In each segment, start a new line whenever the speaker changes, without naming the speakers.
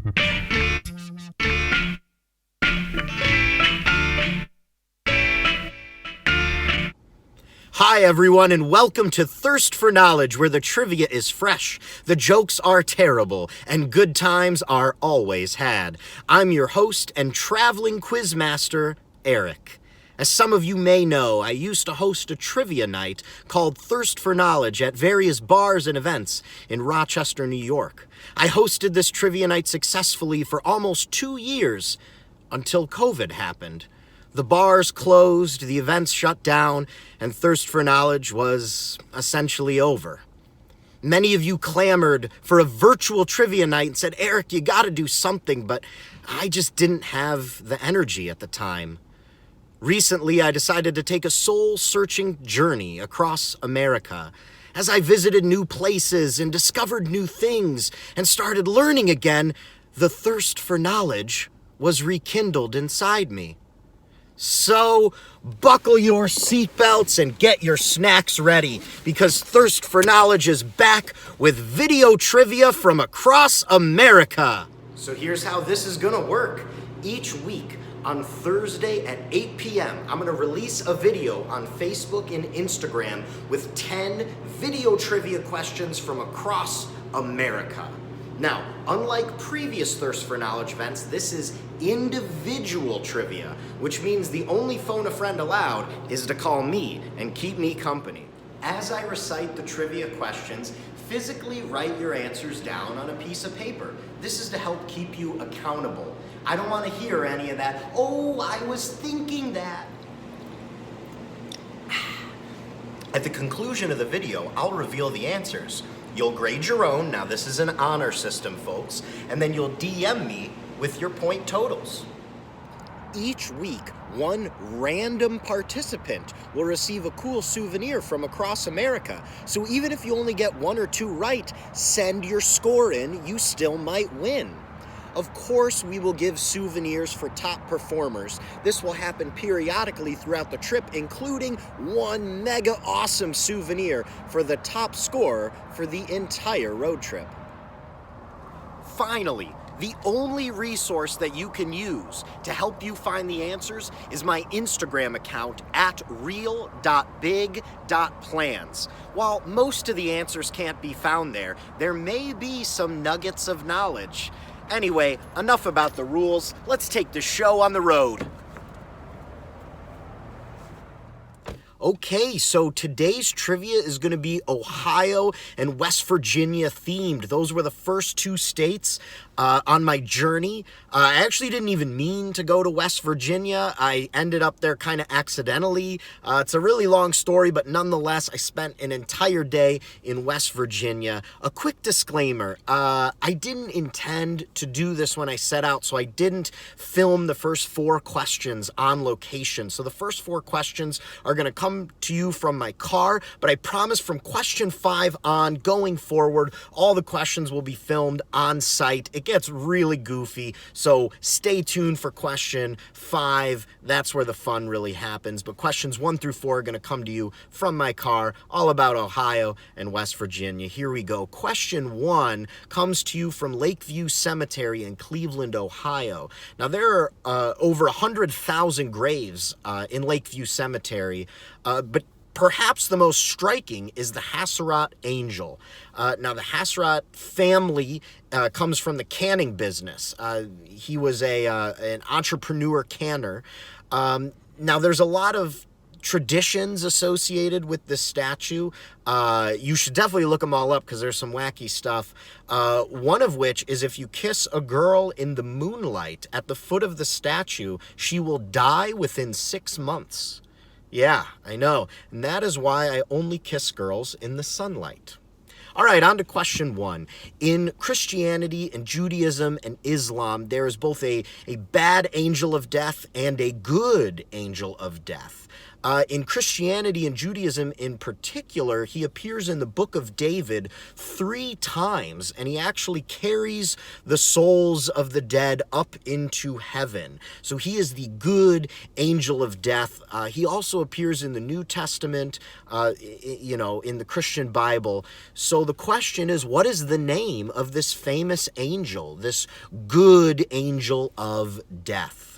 Hi everyone, and welcome to Thirst for Knowledge, where the trivia is fresh, the jokes are terrible, and good times are always had. I'm your host and traveling quizmaster, Eric. As some of you may know, I used to host a trivia night called Thirst for Knowledge at various bars and events in Rochester, New York. I hosted this trivia night successfully for almost 2 years until COVID happened. The bars closed, the events shut down, and Thirst for Knowledge was essentially over. Many of you clamored for a virtual trivia night and said, Eric, you gotta do something, but I just didn't have the energy at the time. Recently, I decided to take a soul-searching journey across America. As I visited new places and discovered new things and started learning again, the thirst for knowledge was rekindled inside me. So, buckle your seatbelts and get your snacks ready, because Thirst for Knowledge is back with video trivia from across America. So here's how this is gonna work. Each week on Thursday at 8 p.m., I'm gonna release a video on Facebook and Instagram with 10 video trivia questions from across America. Now, unlike previous Thirst for Knowledge events, this is individual trivia, which means the only phone a friend allowed is to call me and keep me company. As I recite the trivia questions, physically write your answers down on a piece of paper. This is to help keep you accountable. I don't want to hear any of that, oh, I was thinking that. At the conclusion of the video, I'll reveal the answers. You'll grade your own, now this is an honor system, folks, and then you'll DM me with your point totals. Each week, one random participant will receive a cool souvenir from across America. So even if you only get 1 or 2 right, send your score in, you still might win. Of course, we will give souvenirs for top performers. This will happen periodically throughout the trip, including one mega awesome souvenir for the top scorer for the entire road trip. Finally, the only resource that you can use to help you find the answers is my Instagram account at real.big.plans. While most of the answers can't be found there, there may be some nuggets of knowledge. Anyway, enough about the rules. Let's take the show on the road. Okay, so today's trivia is going to be Ohio and West Virginia themed. Those were the first 2 states on my journey. I actually didn't even mean to go to West Virginia. I ended up there kind of accidentally. It's a really long story, but nonetheless, I spent an entire day in West Virginia. A quick disclaimer, I didn't intend to do this when I set out, so I didn't film the first 4 questions on location. So the first 4 questions are going to come to you from my car, but I promise from question 5 on going forward, all the questions will be filmed on site. It gets really goofy, so stay tuned for question 5. That's where the fun really happens. But questions 1 through 4 are going to come to you from my car, all about Ohio and West Virginia. Here we go. Question 1 comes to you from Lakeview Cemetery in Cleveland, Ohio. Now, there are over 100,000 graves in Lakeview Cemetery, but perhaps the most striking is the Hasserot Angel. Now, the Hasserot family comes from the canning business. He was an entrepreneur canner. Now, there's a lot of traditions associated with this statue. You should definitely look them all up because there's some wacky stuff. One of which is if you kiss a girl in the moonlight at the foot of the statue, she will die within 6 months. Yeah, I know. And that is why I only kiss girls in the sunlight. All right, on to question 1. In Christianity and Judaism and Islam, there is both a bad angel of death and a good angel of death. In Christianity and Judaism in particular, he appears in the Book of David 3 times, and he actually carries the souls of the dead up into heaven. So he is the good angel of death. He also appears in the New Testament, in the Christian Bible. So the question is, what is the name of this famous angel, this good angel of death?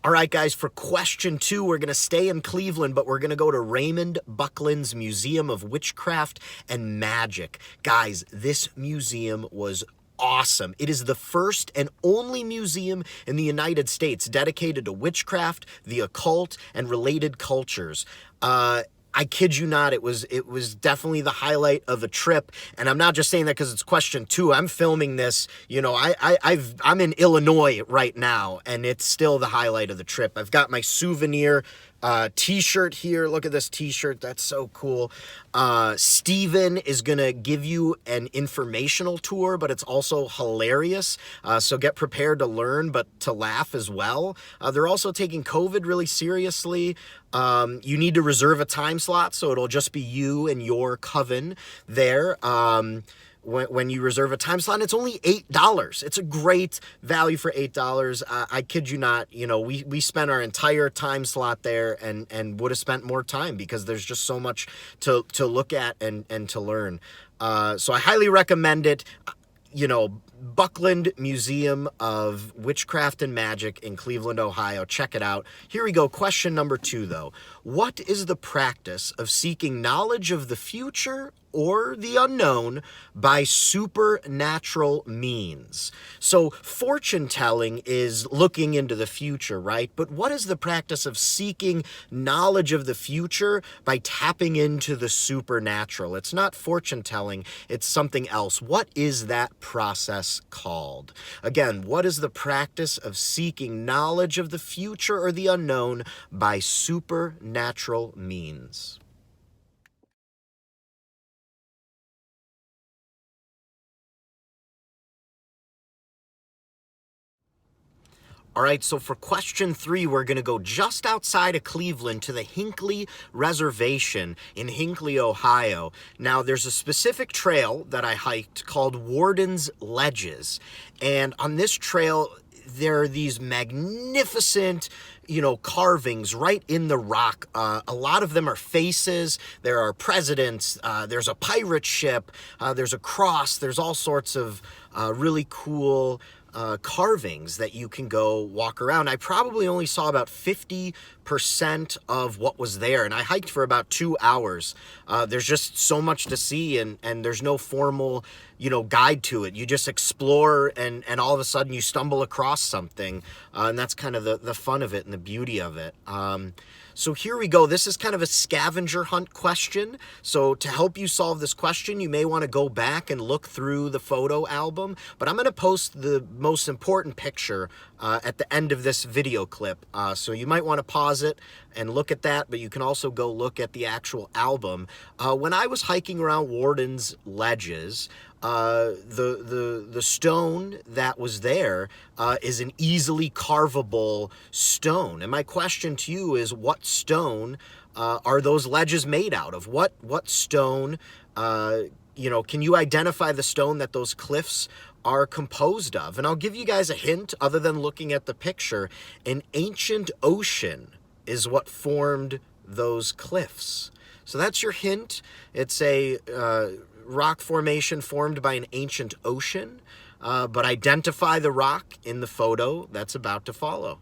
All right, guys, for question 2, we're going to stay in Cleveland, but we're going to go to Raymond Buckland's Museum of Witchcraft and Magic. Guys, this museum was awesome. It is the first and only museum in the United States dedicated to witchcraft, the occult, and related cultures. I kid you not, it was definitely the highlight of the trip, and I'm not just saying that because it's question 2. I'm filming this, I'm in Illinois right now, and it's still the highlight of the trip. I've got my souvenir t-shirt here. Look at this t-shirt. That's so cool. Steven is going to give you an informational tour, but it's also hilarious. So get prepared to learn, but to laugh as well. They're also taking COVID really seriously. You need to reserve a time slot, so it'll just be you and your coven there. When you reserve a time slot, it's only $8. It's a great value for $8. I kid you not, we spent our entire time slot there and would have spent more time because there's just so much to look at and to learn. So I highly recommend it. Buckland Museum of Witchcraft and Magic in Cleveland, Ohio. Check it out. Here we go. Question number 2, though. What is the practice of seeking knowledge of the future or the unknown by supernatural means? So fortune telling is looking into the future, right? But what is the practice of seeking knowledge of the future by tapping into the supernatural? It's not fortune telling, it's something else. What is that process called? Again, what is the practice of seeking knowledge of the future or the unknown by supernatural means? All right, so for question 3, we're going to go just outside of Cleveland to the Hinckley Reservation in Hinckley, Ohio. Now, there's a specific trail that I hiked called Warden's Ledges. And on this trail, there are these magnificent, carvings right in the rock. A lot of them are faces. There are presidents. There's a pirate ship. There's a cross. There's all sorts of really cool carvings that you can go walk around. I probably only saw about 50% of what was there, and I hiked for about 2 hours. There's just so much to see, and there's no formal, guide to it. You just explore, and all of a sudden you stumble across something, and that's kind of the fun of it and the beauty of it. So here we go. This is kind of a scavenger hunt question. So to help you solve this question, you may want to go back and look through the photo album, but I'm going to post the most important picture at the end of this video clip. So you might want to pause it and look at that, but you can also go look at the actual album. When I was hiking around Warden's Ledges, the stone that was there is an easily carvable stone. And my question to you is, what stone are those ledges made out of? What stone, can you identify the stone that those cliffs are composed of? And I'll give you guys a hint other than looking at the picture. An ancient ocean is what formed those cliffs. So that's your hint. It's a rock formation formed by an ancient ocean, but identify the rock in the photo that's about to follow.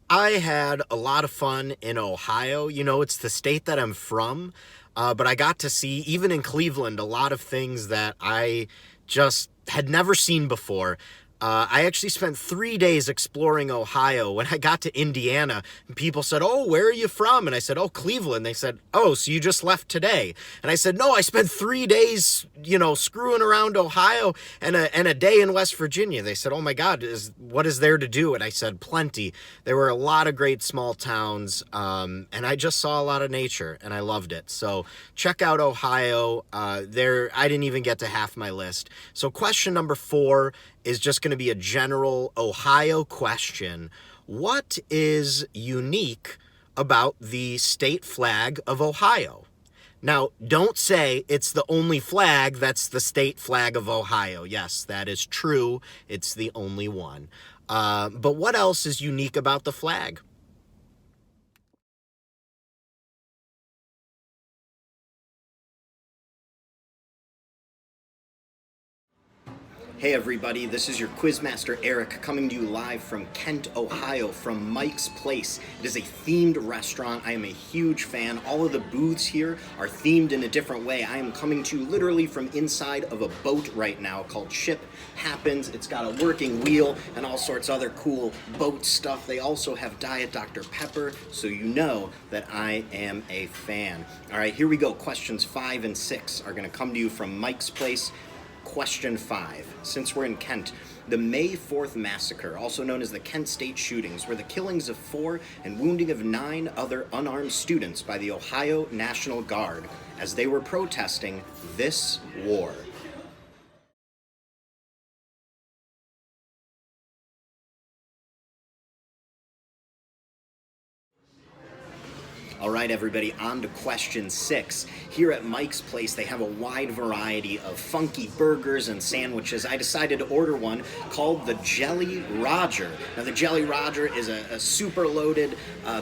I had a lot of fun in Ohio. It's the state that I'm from, but I got to see, even in Cleveland, a lot of things that I just had never seen before. I actually spent 3 days exploring Ohio. When I got to Indiana, people said, "Oh, where are you from?" And I said, "Oh, Cleveland." They said, "Oh, so you just left today?" And I said, "No, I spent 3 days, screwing around Ohio and a day in West Virginia." They said, "Oh my God, what is there to do?" And I said, "Plenty." There were a lot of great small towns, and I just saw a lot of nature, and I loved it. So check out Ohio. I didn't even get to half my list. So question number 4 is just going to be a general Ohio question. What is unique about the state flag of Ohio? Now, don't say it's the only flag that's the state flag of Ohio. Yes, that is true. It's the only one. But what else is unique about the flag? Hey everybody, this is your Quizmaster Eric coming to you live from Kent, Ohio, from Mike's Place. It is a themed restaurant. I am a huge fan. All of the booths here are themed in a different way. I am coming to you literally from inside of a boat right now called Ship Happens. It's got a working wheel and all sorts of other cool boat stuff. They also have Diet Dr. Pepper, so you know that I am a fan. All right, here we go. Questions 5 and 6 are going to come to you from Mike's Place. Question 5. Since we're in Kent, the May 4th massacre, also known as the Kent State shootings, were the killings of 4 and wounding of 9 other unarmed students by the Ohio National Guard as they were protesting this war. All right, everybody, on to question 6. Here at Mike's Place, they have a wide variety of funky burgers and sandwiches. I decided to order one called the Jelly Roger. Now, the Jelly Roger is a super loaded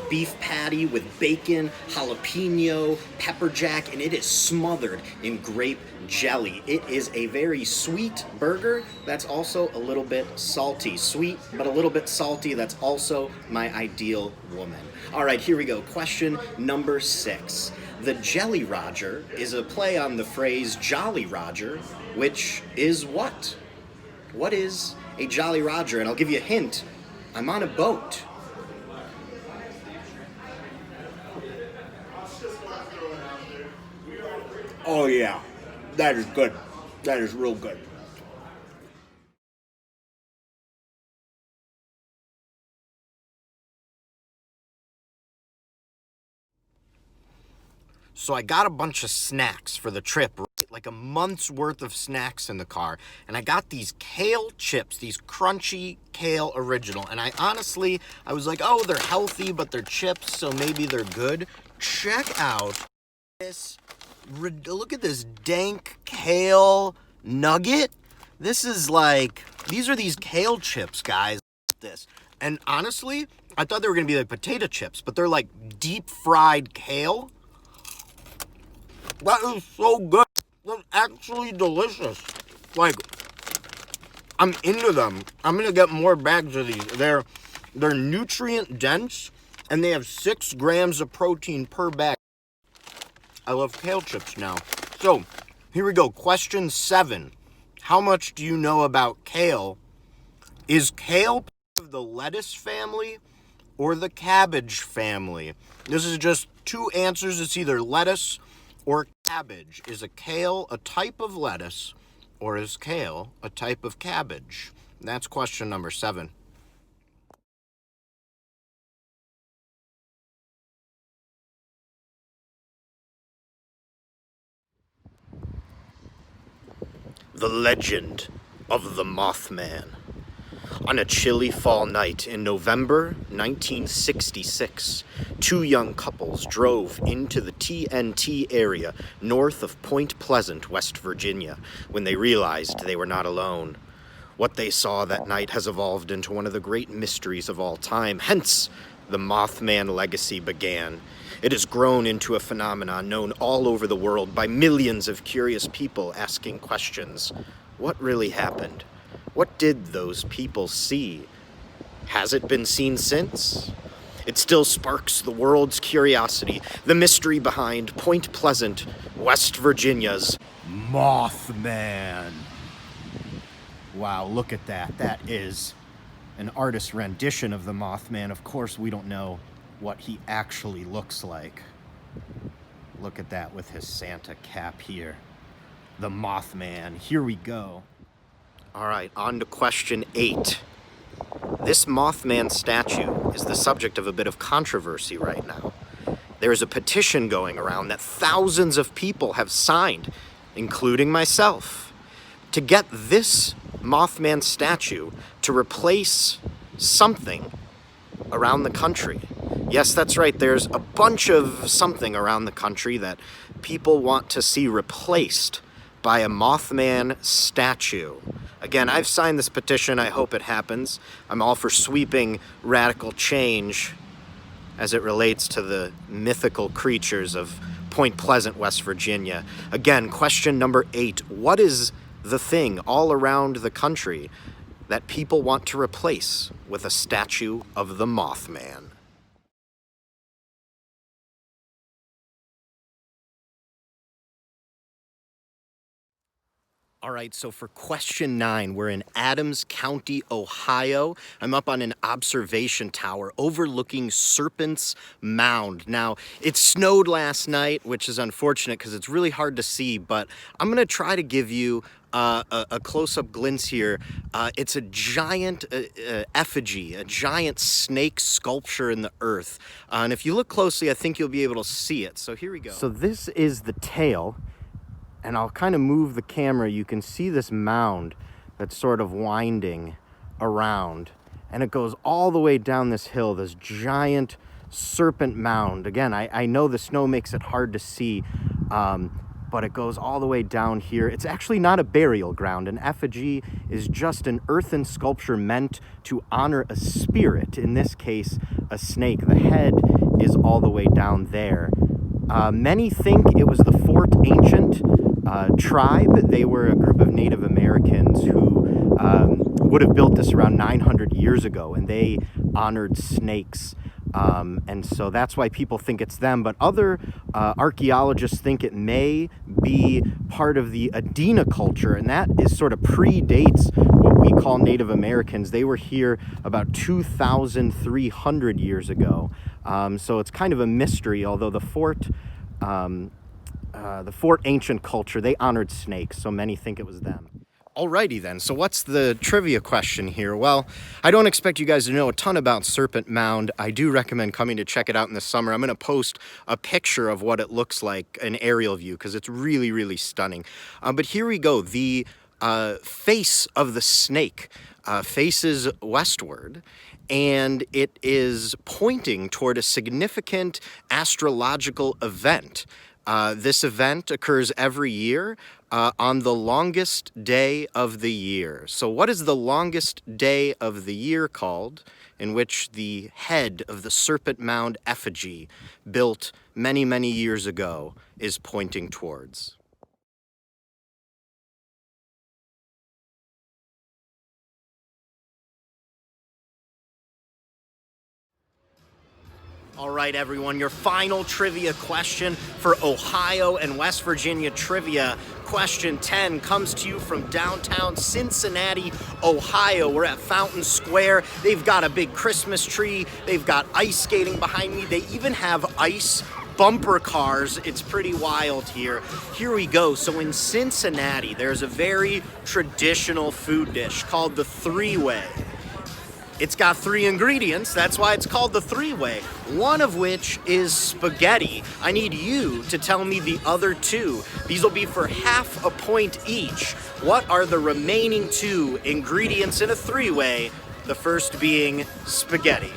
beef patty with bacon, jalapeno, pepper jack, and it is smothered in grape jelly. It is a very sweet burger that's also a little bit salty. Sweet, but a little bit salty. That's also my ideal woman. All right, here we go. Question number 6. The Jelly Roger is a play on the phrase Jolly Roger, which is what? What is a Jolly Roger? And I'll give you a hint. I'm on a boat. Oh yeah, that is good. That is real good. So I got a bunch of snacks for the trip, right? Like a month's worth of snacks in the car. And I got these kale chips, these crunchy kale original. And I was like, oh, they're healthy, but they're chips, so maybe they're good. Check out this. Look at this dank kale nugget. This is like, these are these kale chips, guys. This. And honestly, I thought they were going to be like potato chips, but they're like deep fried kale. That is so good. That's actually delicious. Like, I'm into them. I'm gonna get more bags of these. They're nutrient dense, and they have 6 grams of protein per bag. I love kale chips now. So, here we go. Question 7. How much do you know about kale? Is kale part of the lettuce family or the cabbage family? This is just 2 answers. It's either lettuce or cabbage. Is a kale a type of lettuce, or is kale a type of cabbage? That's question number 7. The legend of the Mothman. On a chilly fall night in November 1966, 2 young couples drove into the TNT area north of Point Pleasant, West Virginia, when they realized they were not alone. What they saw that night has evolved into one of the great mysteries of all time. Hence, the Mothman legacy began. It has grown into a phenomenon known all over the world by millions of curious people asking questions. What really happened? What did those people see? Has it been seen since? It still sparks the world's curiosity, the mystery behind Point Pleasant, West Virginia's Mothman. Wow, look at that. That is an artist's rendition of the Mothman. Of course, we don't know what he actually looks like. Look at that with his Santa cap here. The Mothman. Here we go. All right, on to question 8. This Mothman statue is the subject of a bit of controversy right now. There is a petition going around that thousands of people have signed, including myself, to get this Mothman statue to replace something around the country. Yes, that's right. There's a bunch of something around the country that people want to see replaced by a Mothman statue. Again, I've signed this petition. I hope it happens. I'm all for sweeping radical change as it relates to the mythical creatures of Point Pleasant, West Virginia. Again, question number 8. What is the thing all around the country that people want to replace with a statue of the Mothman? All right, so for question 9, we're in Adams County, Ohio. I'm up on an observation tower overlooking Serpent's Mound. Now, it snowed last night, which is unfortunate because it's really hard to see, but I'm going to try to give you a close-up glimpse here. It's a giant effigy, a giant snake sculpture in the earth. And if you look closely, I think you'll be able to see it. So here we go. So this is the tail. And I'll kind of move the camera. You can see this mound that's sort of winding around. And it goes all the way down this hill, this giant serpent mound. Again, I know the snow makes it hard to see, but it goes all the way down here. It's actually not a burial ground. An effigy is just an earthen sculpture meant to honor a spirit, in this case, a snake. The head is all the way down there. Many think it was the Fort Ancient tribe. They were a group of Native Americans who would have built this around 900 years ago, and they honored snakes. And so that's why people think it's them. But other archaeologists think it may be part of the Adena culture, and that is sort of predates what we call Native Americans. They were here about 2,300 years ago. So it's kind of a mystery, although the Fort Ancient culture, they honored snakes, so many think it was them. Alrighty then, so what's the trivia question here? Well, I don't expect you guys to know a ton about Serpent Mound. I do recommend coming to check it out in the summer. I'm going to post a picture of what it looks like, an aerial view, because it's really, really stunning. But here we go. The face of the snake faces westward, and it is pointing toward a significant astrological event. This event occurs every year on the longest day of the year. So what is the longest day of the year called, in which the head of the Serpent Mound effigy, built many, many years ago, is pointing towards? All right, everyone, your final trivia question for Ohio and West Virginia trivia. Question 10 comes to you from downtown Cincinnati, Ohio. We're at Fountain Square. They've got a big Christmas tree. They've got ice skating behind me. They even have ice bumper cars. It's pretty wild here. Here we go. So in Cincinnati, there's a very traditional food dish called the three-way. It's got 3 ingredients, that's why it's called the three-way, one of which is spaghetti. I need you to tell me the other 2. These will be for half a point each. What are the remaining 2 ingredients in a three-way? The first being spaghetti.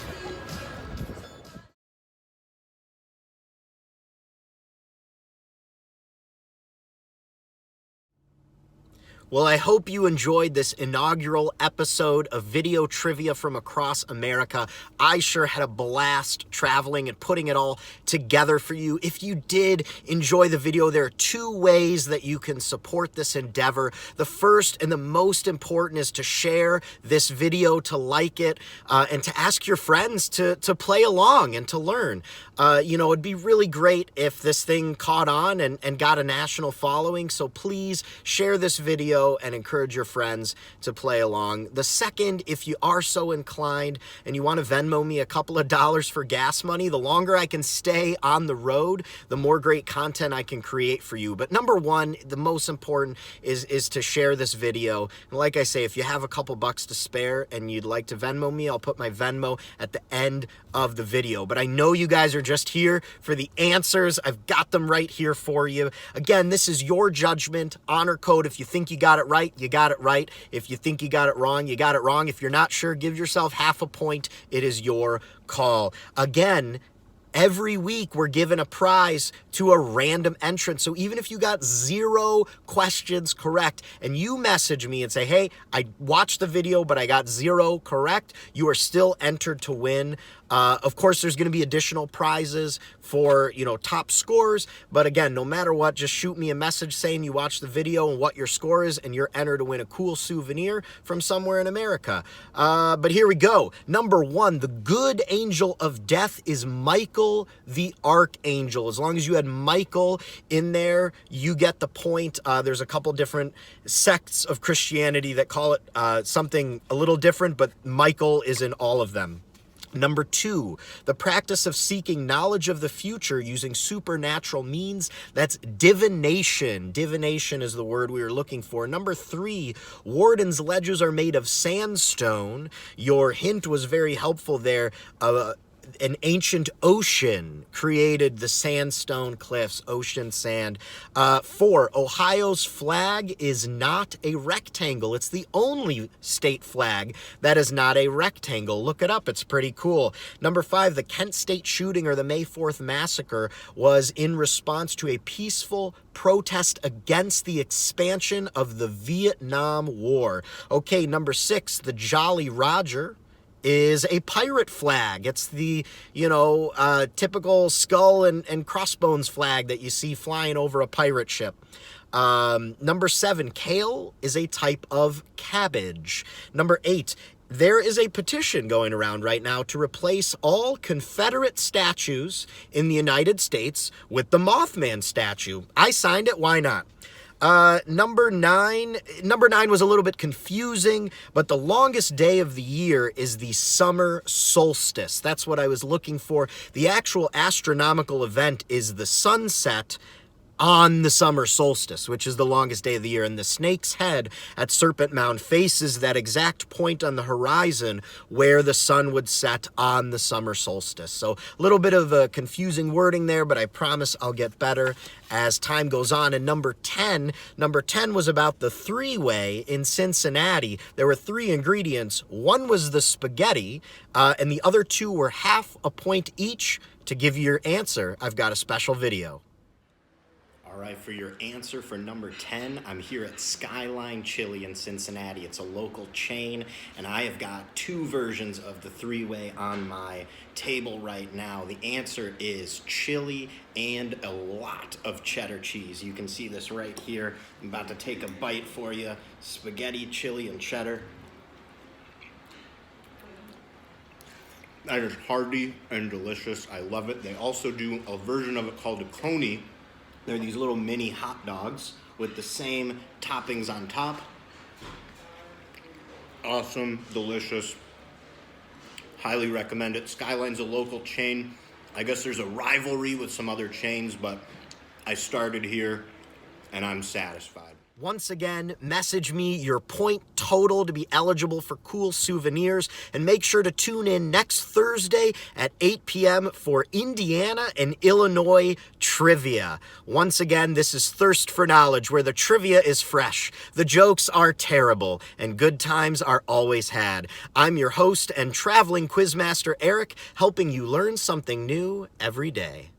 Well, I hope you enjoyed this inaugural episode of Video Trivia from Across America. I sure had a blast traveling and putting it all together for you. If you did enjoy the video, there are 2 ways that you can support this endeavor. The first and the most important is to share this video, to like it, and to ask your friends to play along and to learn. It'd be really great if this thing caught on and got a national following, so please share this video. video and encourage your friends to play along. The second, if you are so inclined and you want to Venmo me a couple of dollars for gas money, the longer I can stay on the road, the more great content I can create for you. But number one, the most important is to share this video. And like I say, if you have a couple bucks to spare and you'd like to Venmo me, I'll put my Venmo at the end of the video. But I know you guys are just here for the answers. I've got them right here for you. Again, this is your judgment. Honor code. If you think you got it right, you got it right. If you think you got it wrong, you got it wrong. If you're not sure, give yourself half a point. It is your call. Again, every week we're giving a prize to a random entrant. So even if you got 0 questions correct and you message me and say, hey, I watched the video, but I got 0 correct, you are still entered to win. Of course, there's going to be additional prizes for, top scores. But again, no matter what, just shoot me a message saying you watched the video and what your score is, and you're entered to win a cool souvenir from somewhere in America. But here we go. Number 1, the good angel of death is Michael the Archangel. As long as you had Michael in there, you get the point. There's a couple different sects of Christianity that call it something a little different, but Michael is in all of them. Number 2, the practice of seeking knowledge of the future using supernatural means. That's divination. Divination is the word we were looking for. Number 3, Warden's ledges are made of sandstone. Your hint was very helpful there. An ancient ocean created the sandstone cliffs, ocean sand. 4, Ohio's flag is not a rectangle. It's the only state flag that is not a rectangle. Look it up. It's pretty cool. Number 5, the Kent State shooting or the May 4th massacre was in response to a peaceful protest against the expansion of the Vietnam War. Okay, number 6, the Jolly Roger is a pirate flag. It's the, typical skull and crossbones flag that you see flying over a pirate ship. Number 7, kale is a type of cabbage. Number 8, there is a petition going around right now to replace all Confederate statues in the United States with the Mothman statue. I signed it. Why not? Number 9 was a little bit confusing, but the longest day of the year is the summer solstice. That's what I was looking for. The actual astronomical event is the sunset on the summer solstice, which is the longest day of the year. And the Snake's Head at Serpent Mound faces that exact point on the horizon where the sun would set on the summer solstice. So a little bit of a confusing wording there, but I promise I'll get better as time goes on. And number 10 was about the three-way in Cincinnati. There were 3 ingredients. One was the spaghetti, and the other 2 were half a point each. To give you your answer, I've got a special video. All right, for your answer for number 10, I'm here at Skyline Chili in Cincinnati. It's a local chain, and I have got 2 versions of the three-way on my table right now. The answer is chili and a lot of cheddar cheese. You can see this right here. I'm about to take a bite for you. Spaghetti, chili, and cheddar. That is hearty and delicious. I love it. They also do a version of it called a coney. They're these little mini hot dogs with the same toppings on top. Awesome, delicious. Highly recommend it. Skyline's a local chain. I guess there's a rivalry with some other chains, but I started here and I'm satisfied. Once again, message me your point total to be eligible for cool souvenirs, and make sure to tune in next Thursday at 8 p.m. for Indiana and Illinois trivia. Once again, this is Thirst for Knowledge, where the trivia is fresh, the jokes are terrible, and good times are always had. I'm your host and traveling quizmaster Eric, helping you learn something new every day.